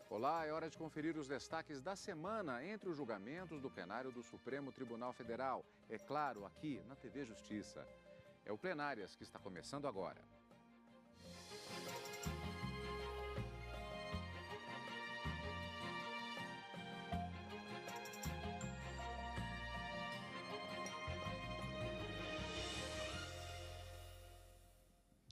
Olá, é hora de conferir os destaques da semana entre os julgamentos do plenário do Supremo Tribunal Federal. É claro, aqui na TV Justiça. É o Plenárias que está começando agora.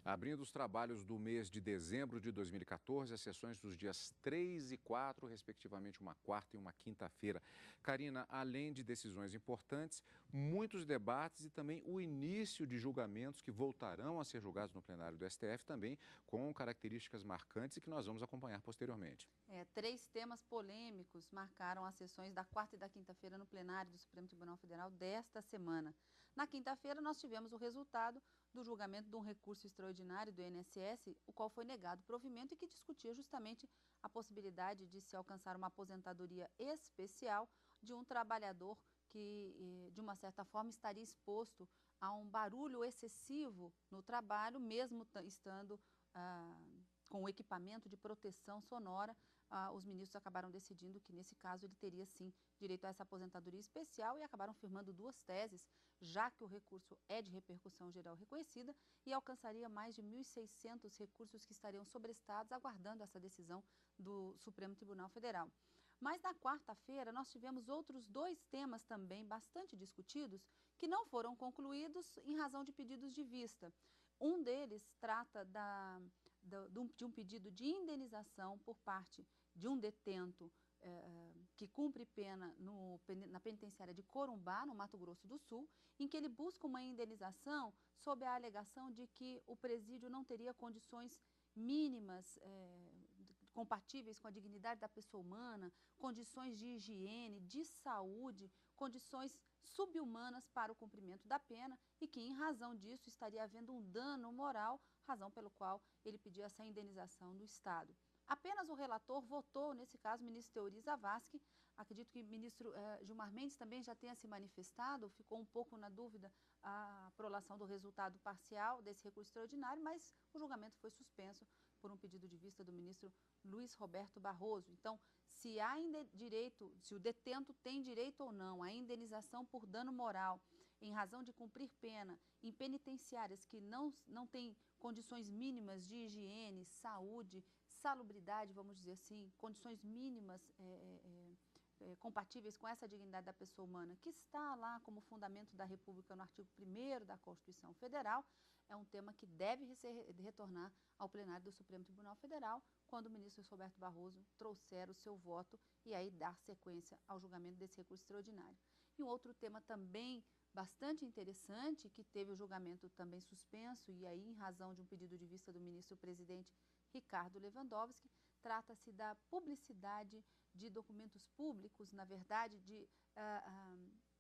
Abrindo os trabalhos do mês de dezembro de 2014, as sessões dos dias 3 e 4, respectivamente, uma quarta e uma quinta-feira. Karina, além de decisões importantes, muitos debates e também o início de julgamentos que voltarão a ser julgados no plenário do STF, também com características marcantes e que nós vamos acompanhar posteriormente. Três temas polêmicos marcaram as sessões da quarta e da quinta-feira no plenário do Supremo Tribunal Federal desta semana. Na quinta-feira, nós tivemos o resultado do julgamento de um recurso extraordinário do INSS, o qual foi negado provimento e que discutia justamente a possibilidade de se alcançar uma aposentadoria especial de um trabalhador que, de uma certa forma, estaria exposto a um barulho excessivo no trabalho, mesmo estando com o equipamento de proteção sonora. Os ministros acabaram decidindo que, nesse caso, ele teria, sim, direito a essa aposentadoria especial e acabaram firmando duas teses, já que o recurso é de repercussão geral reconhecida e alcançaria mais de 1.600 recursos que estariam sobrestados, aguardando essa decisão do Supremo Tribunal Federal. Mas na quarta-feira nós tivemos outros dois temas também bastante discutidos que não foram concluídos em razão de pedidos de vista. Um deles trata de um pedido de indenização por parte de um detento que cumpre pena na penitenciária de Corumbá, no Mato Grosso do Sul, em que ele busca uma indenização sob a alegação de que o presídio não teria condições mínimas compatíveis com a dignidade da pessoa humana, condições de higiene, de saúde, condições subhumanas para o cumprimento da pena e que, em razão disso, estaria havendo um dano moral, razão pelo qual ele pediu essa indenização do Estado. Apenas o relator votou, nesse caso, o ministro Teori Zavascki. Acredito que o ministro Gilmar Mendes também já tenha se manifestado, ficou um pouco na dúvida a prolação do resultado parcial desse recurso extraordinário, mas o julgamento foi suspenso por um pedido de vista do ministro Luiz Roberto Barroso. Então, se há direito, se o detento tem direito ou não à indenização por dano moral em razão de cumprir pena em penitenciárias que não têm condições mínimas de higiene, saúde, salubridade, vamos dizer assim, condições mínimas compatíveis com essa dignidade da pessoa humana, que está lá como fundamento da República no artigo 1º da Constituição Federal, é um tema que deve retornar ao plenário do Supremo Tribunal Federal, quando o ministro Roberto Barroso trouxer o seu voto e aí dar sequência ao julgamento desse recurso extraordinário. E um outro tema também bastante interessante, que teve o julgamento também suspenso, e aí em razão de um pedido de vista do ministro-presidente Ricardo Lewandowski, trata-se da publicidade de documentos públicos. Na verdade,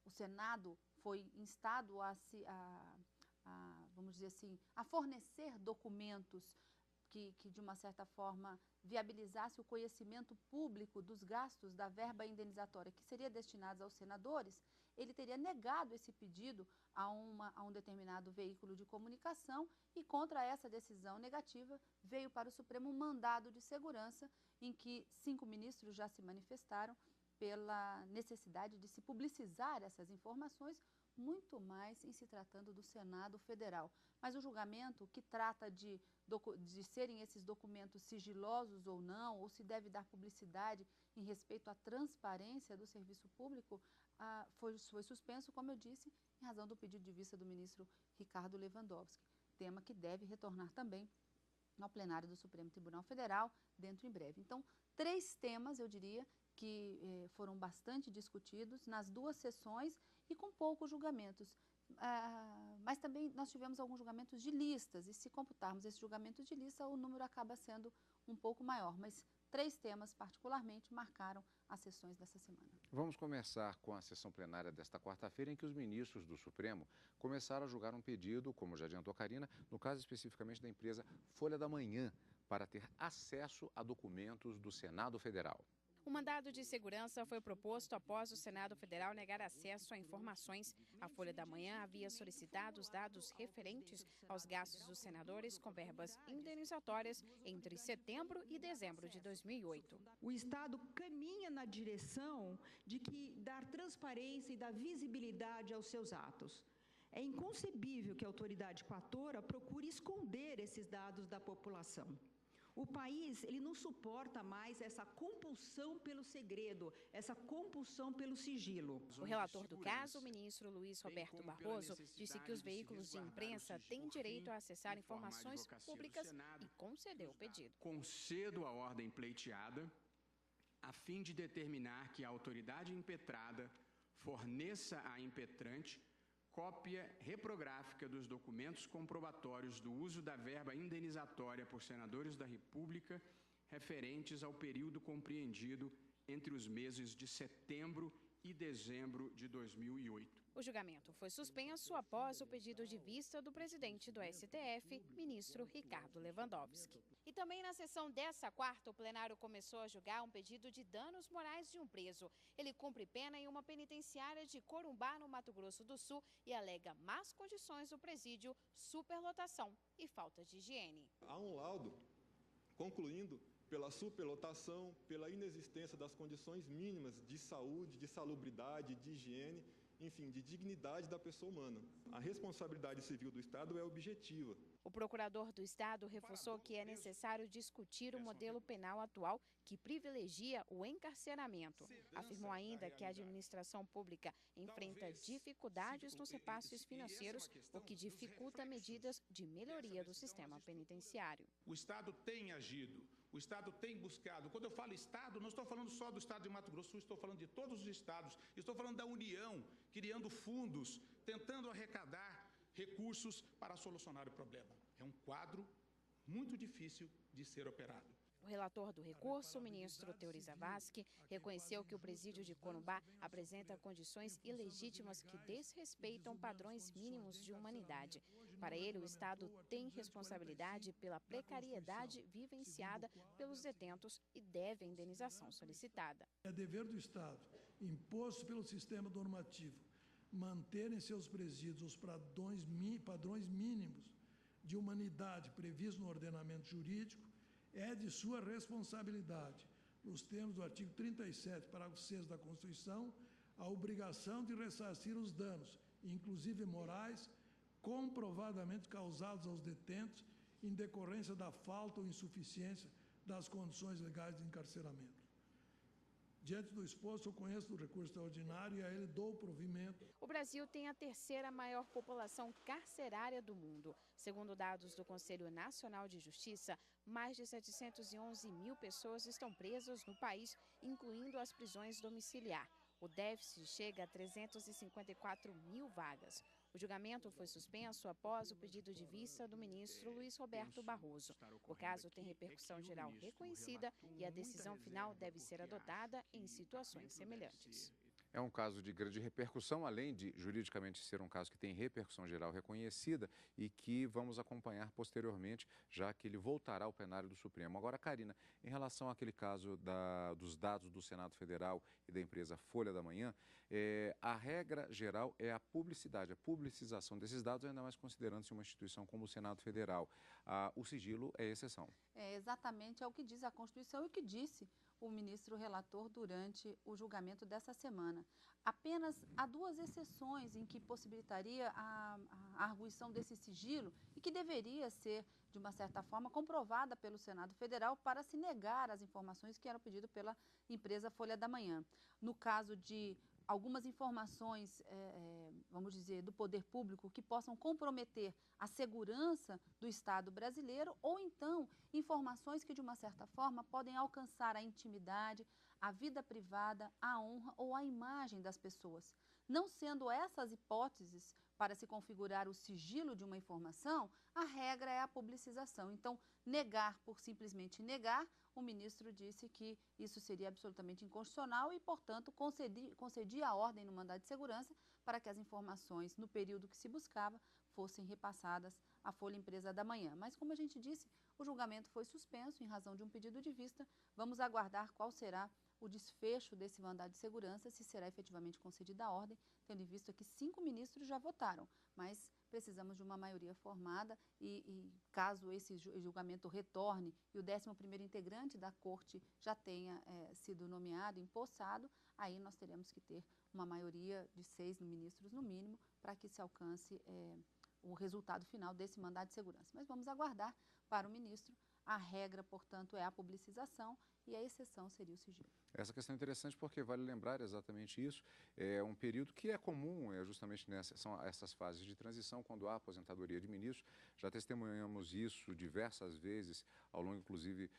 o Senado foi instado vamos dizer assim, a fornecer documentos que, de uma certa forma, viabilizasse o conhecimento público dos gastos da verba indenizatória que seria destinada aos senadores. Ele teria negado esse pedido a um determinado veículo de comunicação e, contra essa decisão negativa, veio para o Supremo um mandado de segurança em que 5 ministros já se manifestaram pela necessidade de se publicizar essas informações, muito mais em se tratando do Senado Federal. Mas o julgamento que trata de serem esses documentos sigilosos ou não, ou se deve dar publicidade em respeito à transparência do serviço público, foi suspenso, como eu disse, em razão do pedido de vista do ministro Ricardo Lewandowski, tema que deve retornar também ao plenário do Supremo Tribunal Federal dentro em breve. Então, 3 temas, eu diria, que foram bastante discutidos nas duas sessões e com poucos julgamentos. Mas também nós tivemos alguns julgamentos de listas, e se computarmos esses julgamentos de lista, o número acaba sendo um pouco maior, mas 3 temas particularmente marcaram as sessões dessa semana. Vamos começar com a sessão plenária desta quarta-feira, em que os ministros do Supremo começaram a julgar um pedido, como já adiantou a Karina, no caso especificamente da empresa Folha da Manhã, para ter acesso a documentos do Senado Federal. O mandado de segurança foi proposto após o Senado Federal negar acesso a informações. A Folha da Manhã havia solicitado os dados referentes aos gastos dos senadores com verbas indenizatórias entre setembro e dezembro de 2008. O Estado caminha na direção de dar transparência e dar visibilidade aos seus atos. É inconcebível que a autoridade coatora procure esconder esses dados da população. O país ele não suporta mais essa compulsão pelo segredo, essa compulsão pelo sigilo. O relator do caso, o ministro Luiz Roberto Barroso, disse que os veículos de imprensa têm direito a acessar informações públicas e concedeu o pedido. Concedo a ordem pleiteada a fim de determinar que a autoridade impetrada forneça à impetrante cópia reprográfica dos documentos comprobatórios do uso da verba indenizatória por senadores da República referentes ao período compreendido entre os meses de setembro e dezembro de 2008. O julgamento foi suspenso após o pedido de vista do presidente do STF, ministro Ricardo Lewandowski. E também na sessão dessa quarta, o plenário começou a julgar um pedido de danos morais de um preso. Ele cumpre pena em uma penitenciária de Corumbá, no Mato Grosso do Sul, e alega más condições do presídio, superlotação e falta de higiene. Há um laudo concluindo pela superlotação, pela inexistência das condições mínimas de saúde, de salubridade, de higiene, enfim, de dignidade da pessoa humana. A responsabilidade civil do Estado é objetiva. O procurador do Estado reforçou que é necessário discutir o modelo penal atual que privilegia o encarceramento. Afirmou ainda que a administração pública enfrenta dificuldades nos repasses financeiros, o que dificulta medidas de melhoria do sistema penitenciário. O Estado tem agido, o Estado tem buscado. Quando eu falo Estado, não estou falando só do Estado de Mato Grosso do Sul, estou falando de todos os estados. Estou falando da União, criando fundos, tentando arrecadar recursos para solucionar o problema. É um quadro muito difícil de ser operado. O relator do recurso, o ministro Teori Zavascki, reconheceu que o presídio de Corumbá apresenta condições ilegítimas que desrespeitam padrões mínimos de humanidade. Para ele, o Estado tem responsabilidade pela precariedade vivenciada pelos detentos e deve a indenização solicitada. É dever do Estado, imposto pelo sistema normativo, manter em seus presídios os padrões mínimos de humanidade previstos no ordenamento jurídico. É de sua responsabilidade, nos termos do artigo 37, parágrafo 6 da Constituição, a obrigação de ressarcir os danos, inclusive morais, comprovadamente causados aos detentos em decorrência da falta ou insuficiência das condições legais de encarceramento. Diante do exposto, eu conheço do recurso extraordinário e a ele dou provimento. O Brasil tem a terceira maior população carcerária do mundo. Segundo dados do Conselho Nacional de Justiça, mais de 711 mil pessoas estão presas no país, incluindo as prisões domiciliar. O déficit chega a 354 mil vagas. O julgamento foi suspenso após o pedido de vista do ministro Luiz Roberto Barroso. O caso tem repercussão geral reconhecida e a decisão final deve ser adotada em situações semelhantes. É um caso de grande repercussão, além de juridicamente ser um caso que tem repercussão geral reconhecida e que vamos acompanhar posteriormente, já que ele voltará ao plenário do Supremo. Agora, Karina, em relação àquele caso dos dados do Senado Federal e da empresa Folha da Manhã, a regra geral é a publicidade, a publicização desses dados, ainda mais considerando-se uma instituição como o Senado Federal. O sigilo é exceção. Exatamente, é o que diz a Constituição e o que disse o ministro relator durante o julgamento dessa semana. Apenas há duas exceções em que possibilitaria a arguição desse sigilo e que deveria ser, de uma certa forma, comprovada pelo Senado Federal para se negar as informações que eram pedidas pela empresa Folha da Manhã. No caso de algumas informações, vamos dizer, do poder público que possam comprometer a segurança do Estado brasileiro ou então informações que, de uma certa forma, podem alcançar a intimidade, a vida privada, a honra ou a imagem das pessoas. Não sendo essas hipóteses para se configurar o sigilo de uma informação, a regra é a publicização. Então, negar por simplesmente negar, o ministro disse que isso seria absolutamente inconstitucional e, portanto, concedia a ordem no mandado de segurança para que as informações, no período que se buscava, fossem repassadas a Folha Impresa da Manhã. Mas, como a gente disse, o julgamento foi suspenso em razão de um pedido de vista. Vamos aguardar qual será o desfecho desse mandado de segurança, se será efetivamente concedida a ordem, tendo em vista que 5 ministros já votaram, mas precisamos de uma maioria formada e caso esse julgamento retorne e o 11º integrante da Corte já tenha sido nomeado, empossado, aí nós teremos que ter uma maioria de 6 ministros no mínimo para que se alcance o resultado final desse mandado de segurança. Mas vamos aguardar para o ministro. A regra, portanto, é a publicização e a exceção seria o sigilo. Essa questão é interessante porque vale lembrar exatamente isso. É um período que é comum, justamente são essas fases de transição, quando há aposentadoria de ministros. Já testemunhamos isso diversas vezes, ao longo, inclusive,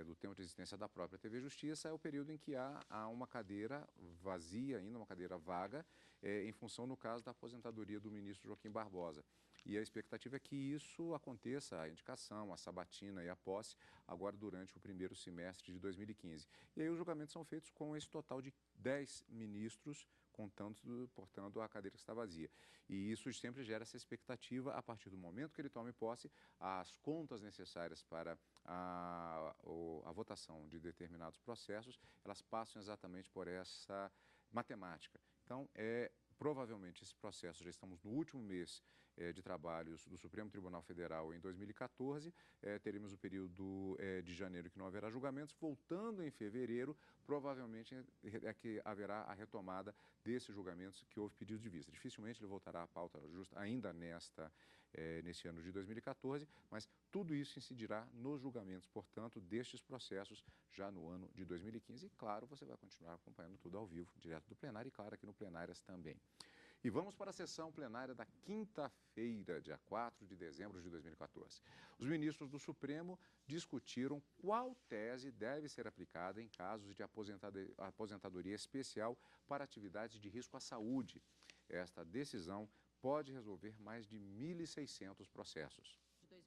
do tempo de existência da própria TV Justiça. É o período em que há uma cadeira vazia, ainda uma cadeira vaga, em função, no caso, da aposentadoria do ministro Joaquim Barbosa. E a expectativa é que isso aconteça, a indicação, a sabatina e a posse, agora durante o primeiro semestre de 2015. E aí os julgamentos são feitos com esse total de 10 ministros, contando, portanto, a cadeira que está vazia. E isso sempre gera essa expectativa, a partir do momento que ele tome posse, as contas necessárias para a votação de determinados processos, elas passam exatamente por essa matemática. Então, provavelmente esse processo, já estamos no último mês de trabalhos do Supremo Tribunal Federal em 2014, teremos o período de janeiro que não haverá julgamentos, voltando em fevereiro, provavelmente é que haverá a retomada desses julgamentos que houve pedido de vista. Dificilmente ele voltará à pauta justa ainda nesse ano de 2014, mas tudo isso incidirá nos julgamentos, portanto, destes processos já no ano de 2015. E, claro, você vai continuar acompanhando tudo ao vivo, direto do plenário e, claro, aqui no Plenárias também. E vamos para a sessão plenária da quinta-feira, dia 4 de dezembro de 2014. Os ministros do Supremo discutiram qual tese deve ser aplicada em casos de aposentadoria especial para atividades de risco à saúde. Esta decisão pode resolver mais de 1.600 processos.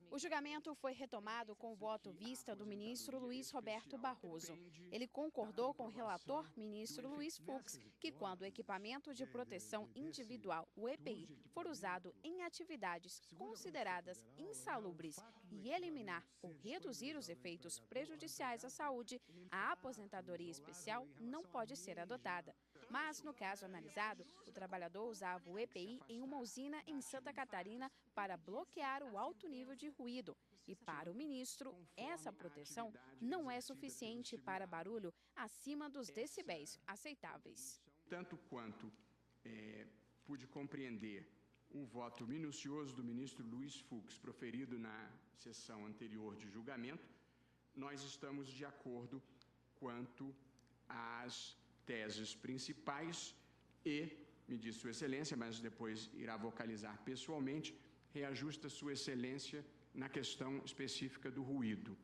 O julgamento foi retomado com o voto vista do ministro Luiz Roberto Barroso. Ele concordou com o relator, ministro Luiz Fux, que quando o equipamento de proteção individual, o EPI, for usado em atividades consideradas insalubres e eliminar ou reduzir os efeitos prejudiciais à saúde, a aposentadoria especial não pode ser adotada. Mas, no caso analisado, o trabalhador usava o EPI em uma usina em Santa Catarina para bloquear o alto nível de ruído. E, para o ministro, essa proteção não é suficiente para barulho acima dos decibéis aceitáveis. Tanto quanto pude compreender o voto minucioso do ministro Luiz Fux, proferido na sessão anterior de julgamento, nós estamos de acordo quanto às teses principais e, me diz Sua Excelência, mas depois irá vocalizar pessoalmente, reajusta Sua Excelência na questão específica do ruído.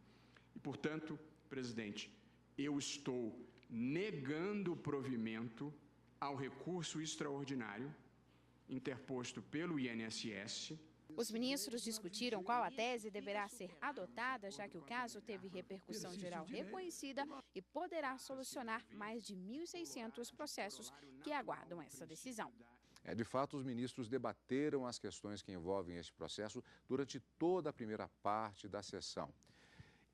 E, portanto, presidente, eu estou negando o provimento ao recurso extraordinário interposto pelo INSS. Os ministros discutiram qual a tese deverá ser adotada, já que o caso teve repercussão geral reconhecida e poderá solucionar mais de 1.600 processos que aguardam essa decisão. De fato, os ministros debateram as questões que envolvem este processo durante toda a primeira parte da sessão.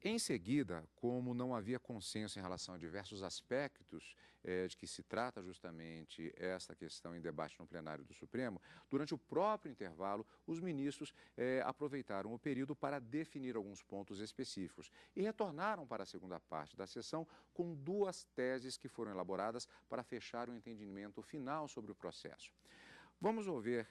Em seguida, como não havia consenso em relação a diversos aspectos de que se trata justamente esta questão em debate no plenário do Supremo, durante o próprio intervalo, os ministros aproveitaram o período para definir alguns pontos específicos e retornaram para a segunda parte da sessão com 2 teses que foram elaboradas para fechar o entendimento final sobre o processo. Vamos ouvir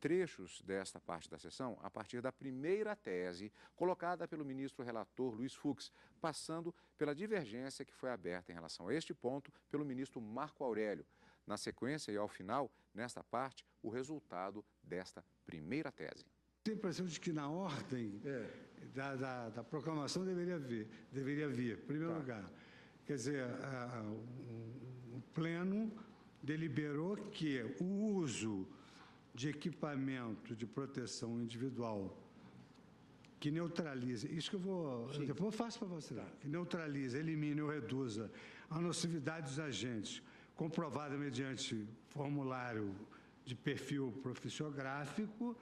trechos desta parte da sessão a partir da primeira tese colocada pelo ministro relator Luiz Fux, passando pela divergência que foi aberta em relação a este ponto pelo ministro Marco Aurélio. Na sequência e ao final, nesta parte, o resultado desta primeira tese. Tenho a impressão de que na ordem da proclamação deveria vir, em primeiro lugar. Quer dizer, o pleno deliberou que o uso de equipamento de proteção individual que neutraliza, isso que depois eu faço para você, que neutraliza, elimine ou reduza a nocividade dos agentes, comprovada mediante formulário de perfil profissiográfico,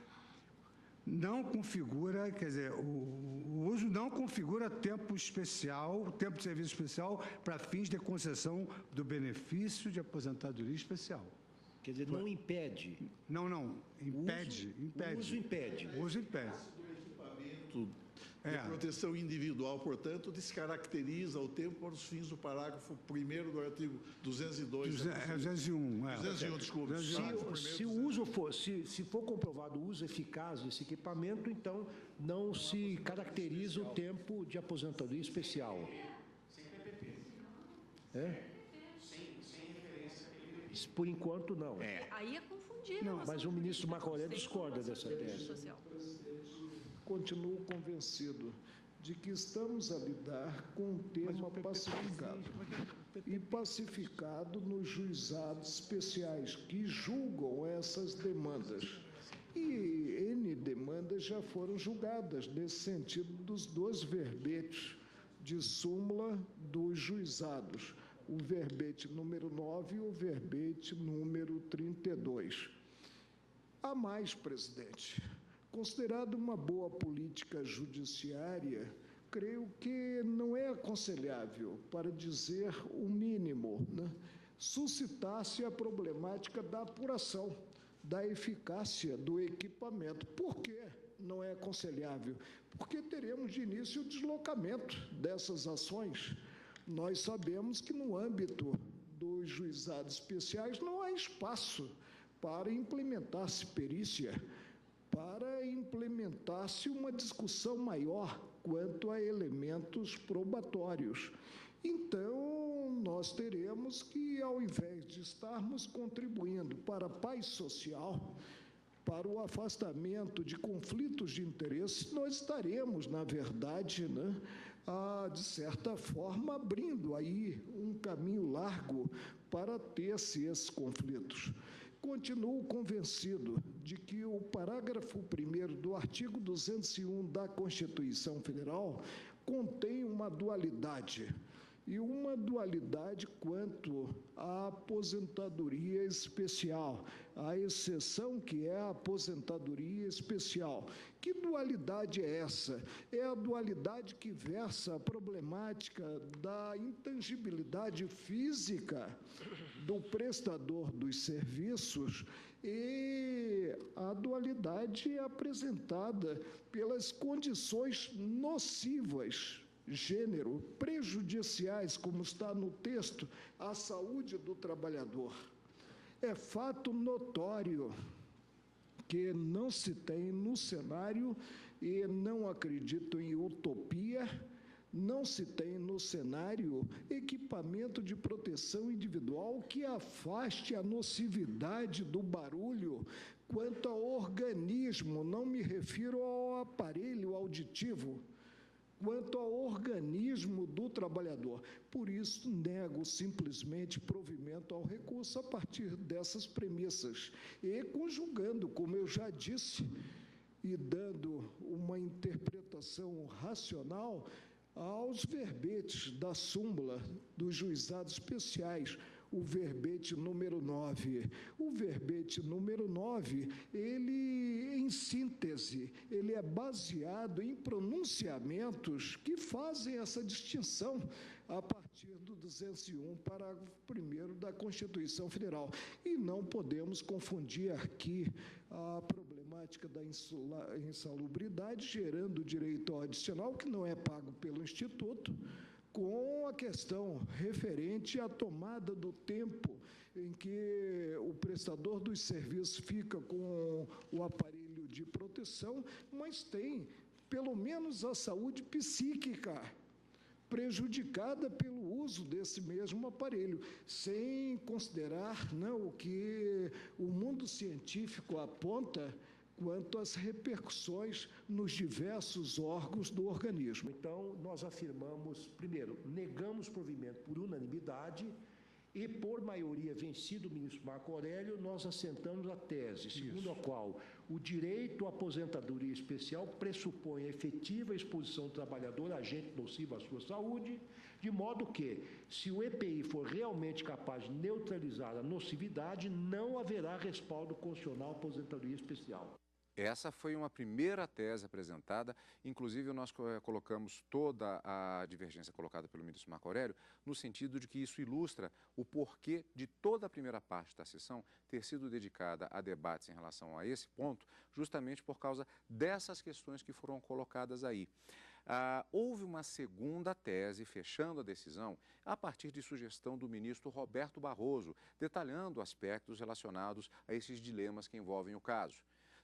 não configura, quer dizer, o uso não configura tempo especial, tempo de serviço especial para fins de concessão do benefício de aposentadoria especial. Quer dizer, não impede. Não, impede. O uso impede. O uso impede. De proteção individual, portanto, descaracteriza o tempo para os fins do parágrafo 1º do artigo 202. 201. 201, desculpe. Se for comprovado o uso eficaz desse equipamento, então não se caracteriza o tempo de aposentadoria especial. Sem PPP. Sem referência. Por enquanto, não. Aí é confundir. Mas o ministro Marco Aurélio discorda dessa tese. Continuo convencido de que estamos a lidar com um tema pacificado. E pacificado nos juizados especiais que julgam essas demandas. E N demandas já foram julgadas nesse sentido dos 2 verbetes de súmula dos juizados, o verbete número 9 e o verbete número 32. Há mais, presidente. Considerado uma boa política judiciária, creio que não é aconselhável, para dizer o mínimo, suscitar-se a problemática da apuração, da eficácia do equipamento. Por que não é aconselhável? Porque teremos de início o deslocamento dessas ações. Nós sabemos que no âmbito dos juizados especiais não há espaço para implementar-se perícia, para implementar-se uma discussão maior quanto a elementos probatórios. Então, nós teremos que, ao invés de estarmos contribuindo para a paz social, para o afastamento de conflitos de interesse, nós estaremos, na verdade, de certa forma, abrindo aí um caminho largo para ter-se esses conflitos. Continuo convencido de que o parágrafo 1º do artigo 201 da Constituição Federal contém uma dualidade, e uma dualidade quanto à aposentadoria especial, a exceção que é a aposentadoria especial. Que dualidade é essa? É a dualidade que versa a problemática da intangibilidade física do prestador dos serviços e a dualidade apresentada pelas condições nocivas, gênero, prejudiciais, como está no texto, à saúde do trabalhador. É fato notório que não se tem no cenário, e não acredito em utopia, não se tem no cenário equipamento de proteção individual que afaste a nocividade do barulho quanto ao organismo, não me refiro ao aparelho auditivo, quanto ao organismo do trabalhador. Por isso, nego simplesmente provimento ao recurso a partir dessas premissas e conjugando, como eu já disse, e dando uma interpretação racional aos verbetes da súmula dos juizados especiais, o verbete número 9. O verbete número 9, ele, em síntese, ele é baseado em pronunciamentos que fazem essa distinção a partir do 201, parágrafo 1º da Constituição Federal. E não podemos confundir aqui a problemática da insalubridade, gerando direito adicional, que não é pago pelo Instituto, com a questão referente à tomada do tempo em que o prestador dos serviços fica com o aparelho de proteção, mas tem, pelo menos, a saúde psíquica prejudicada pelo uso desse mesmo aparelho, sem considerar o que o mundo científico aponta quanto às repercussões nos diversos órgãos do organismo. Então, nós afirmamos, primeiro, negamos provimento por unanimidade e, por maioria vencido o ministro Marco Aurélio, nós assentamos a tese, segundo a qual o direito à aposentadoria especial pressupõe a efetiva exposição do trabalhador a agente nocivo à sua saúde, de modo que, se o EPI for realmente capaz de neutralizar a nocividade, não haverá respaldo constitucional à aposentadoria especial. Essa foi uma primeira tese apresentada, inclusive nós colocamos toda a divergência colocada pelo ministro Marco Aurélio, no sentido de que isso ilustra o porquê de toda a primeira parte da sessão ter sido dedicada a debates em relação a esse ponto, justamente por causa dessas questões que foram colocadas aí. Houve uma segunda tese, fechando a decisão, a partir de sugestão do ministro Roberto Barroso, detalhando aspectos relacionados a esses dilemas que envolvem o caso.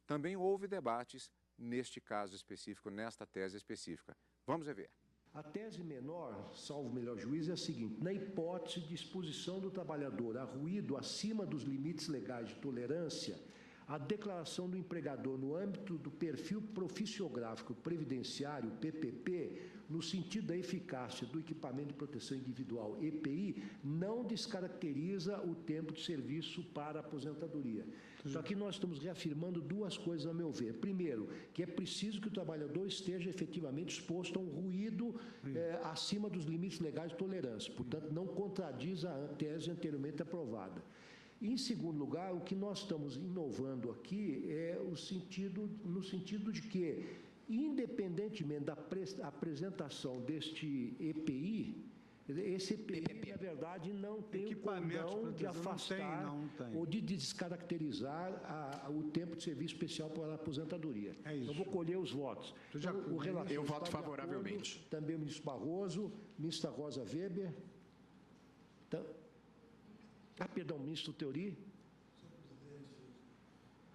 Também houve debates neste caso específico, nesta tese específica. Vamos rever. A tese menor, salvo melhor juízo, é a seguinte: na hipótese de exposição do trabalhador a ruído acima dos limites legais de tolerância, a declaração do empregador no âmbito do perfil profissiográfico previdenciário, PPP, no sentido da eficácia do equipamento de proteção individual, EPI, não descaracteriza o tempo de serviço para a aposentadoria. Então, aqui nós estamos reafirmando duas coisas, a meu ver. Primeiro, que é preciso que o trabalhador esteja efetivamente exposto a um ruído acima dos limites legais de tolerância. Portanto, não contradiz a tese anteriormente aprovada. Em segundo lugar, o que nós estamos inovando aqui é no sentido de que, independentemente da apresentação deste EPI, esse EPI, na verdade, não tem o condão de afastar ou de descaracterizar o tempo de serviço especial para a aposentadoria. É isso. Eu vou colher os votos. Então, o relator eu voto favoravelmente. Acordo, também o ministro Barroso, ministra Rosa Weber. Perdão, ministro Teori.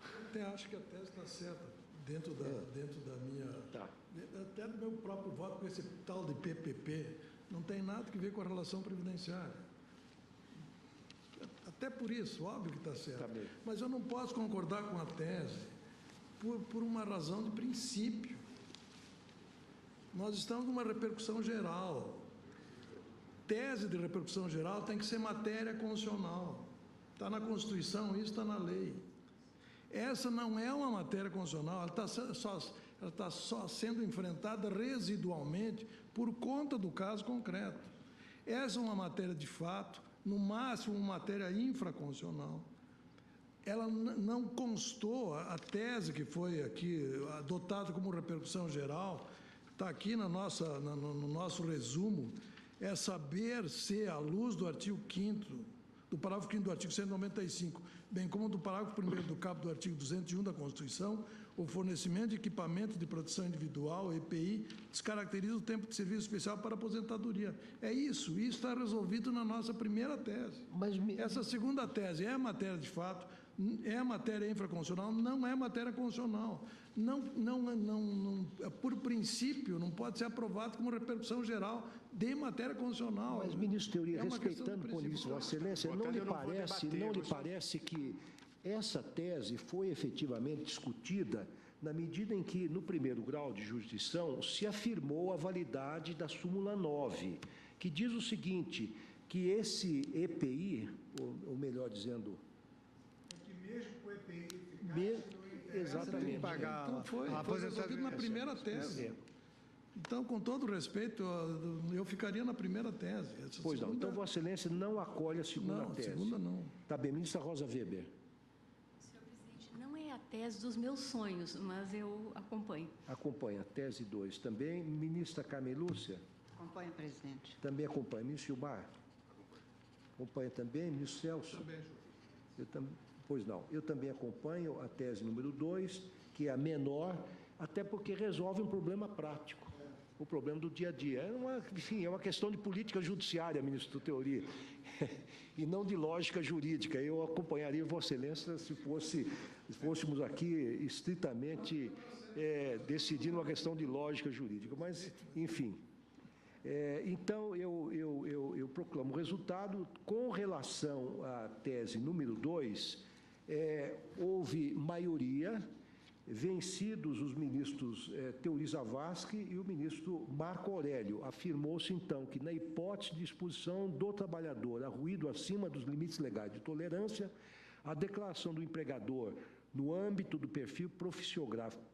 Eu até acho que a tese está certa, dentro da minha... Tá. Até do meu próprio voto com esse tal de PPP, não tem nada que ver com a relação previdenciária. Até por isso, óbvio que está certo. Tá bem. Mas eu não posso concordar com a tese por uma razão de princípio. Nós estamos numa repercussão geral. Tese de repercussão geral tem que ser matéria constitucional. Está na Constituição, isso está na lei. Essa não é uma matéria constitucional, ela está só sendo enfrentada residualmente por conta do caso concreto. Essa é uma matéria de fato, no máximo uma matéria infraconstitucional. Ela não constou, a tese que foi aqui adotada como repercussão geral, está aqui no nosso resumo, é saber se, à luz do artigo 5º, do parágrafo 5º do artigo 195, bem como do parágrafo 1º do caput do artigo 201 da Constituição, o fornecimento de equipamento de proteção individual, EPI, descaracteriza o tempo de serviço especial para aposentadoria. É isso está resolvido na nossa primeira tese. Essa segunda tese é matéria de fato, é matéria infraconstitucional, não é matéria constitucional. Por princípio, não pode ser aprovado como repercussão geral de matéria constitucional. Mas, ministro Teori, respeitando o ponto de vista de Vossa Excelência, não lhe parece que essa tese foi efetivamente discutida na medida em que, no primeiro grau de jurisdição, se afirmou a validade da súmula 9, que diz o seguinte, que esse EPI, ou melhor dizendo... É que mesmo com o EPI... Exatamente. Então foi resolvido na primeira tese. Então, com todo respeito, eu ficaria na primeira tese. Pois não, então Vossa Excelência não acolhe a segunda tese. Não, a segunda não. Tá bem, ministra Rosa Weber. Senhor presidente, não é a tese dos meus sonhos, mas eu acompanho. Acompanha, tese 2 também. Ministra Carmen Lúcia. Acompanha, presidente. Também acompanha. Ministro Gilmar. Acompanha também. Ministro Celso. Também, senhor. Pois não, eu também acompanho a tese número 2, que é a menor, até porque resolve um problema prático, o problema do dia a dia. É uma questão de política judiciária, ministro Teori, e não de lógica jurídica. Eu acompanharia Vossa Excelência se fôssemos aqui estritamente decidindo uma questão de lógica jurídica, mas, enfim... Então, eu proclamo o resultado. Com relação à tese número 2, houve maioria, vencidos os ministros Teori Zavascki e o ministro Marco Aurélio. Afirmou-se, então, que na hipótese de exposição do trabalhador a ruído acima dos limites legais de tolerância, a declaração do empregador no âmbito do perfil profissiográfico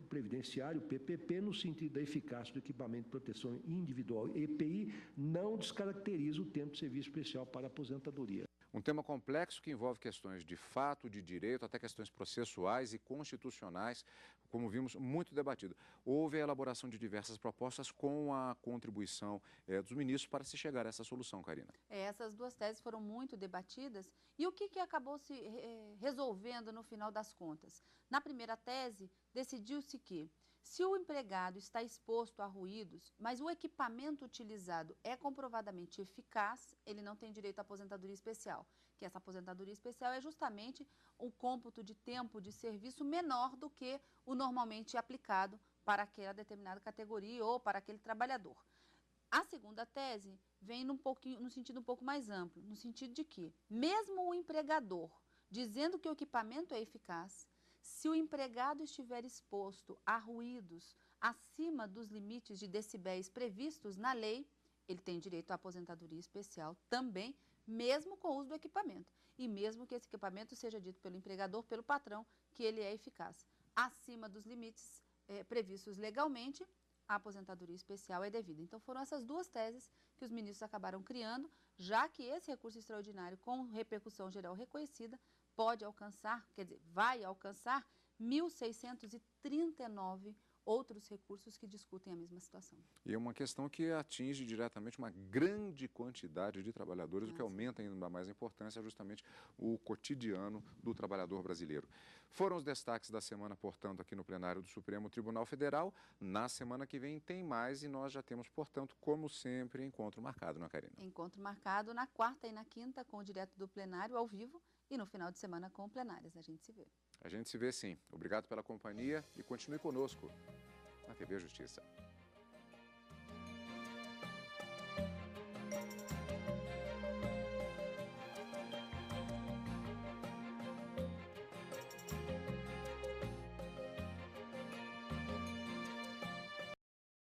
previdenciário, PPP, no sentido da eficácia do equipamento de proteção individual, EPI, não descaracteriza o tempo de serviço especial para a aposentadoria. Um tema complexo que envolve questões de fato, de direito, até questões processuais e constitucionais, como vimos, muito debatido. Houve a elaboração de diversas propostas com a contribuição dos ministros para se chegar a essa solução, Karina. Essas duas teses foram muito debatidas e o que acabou se resolvendo no final das contas? Na primeira tese, decidiu-se que se o empregado está exposto a ruídos, mas o equipamento utilizado é comprovadamente eficaz, ele não tem direito à aposentadoria especial, que essa aposentadoria especial é justamente um cômputo de tempo de serviço menor do que o normalmente aplicado para aquela determinada categoria ou para aquele trabalhador. A segunda tese vem no sentido um pouco mais amplo, no sentido de que, mesmo o empregador dizendo que o equipamento é eficaz, se o empregado estiver exposto a ruídos acima dos limites de decibéis previstos na lei, ele tem direito à aposentadoria especial também, mesmo com o uso do equipamento. E mesmo que esse equipamento seja dito pelo empregador, pelo patrão, que ele é eficaz. Acima dos limites previstos legalmente, a aposentadoria especial é devida. Então, foram essas duas teses que os ministros acabaram criando, já que esse recurso extraordinário, com repercussão geral reconhecida, pode alcançar, quer dizer, vai alcançar 1.639 outros recursos que discutem a mesma situação. E é uma questão que atinge diretamente uma grande quantidade de trabalhadores, o que aumenta ainda mais a importância, justamente o cotidiano do trabalhador brasileiro. Foram os destaques da semana, portanto, aqui no plenário do Supremo Tribunal Federal. Na semana que vem tem mais e nós já temos, portanto, como sempre, encontro marcado, não é, Karina? Encontro marcado na quarta e na quinta com o direto do plenário ao vivo e no final de semana com plenárias. A gente se vê. A gente se vê sim. Obrigado pela companhia e continue conosco na TV Justiça.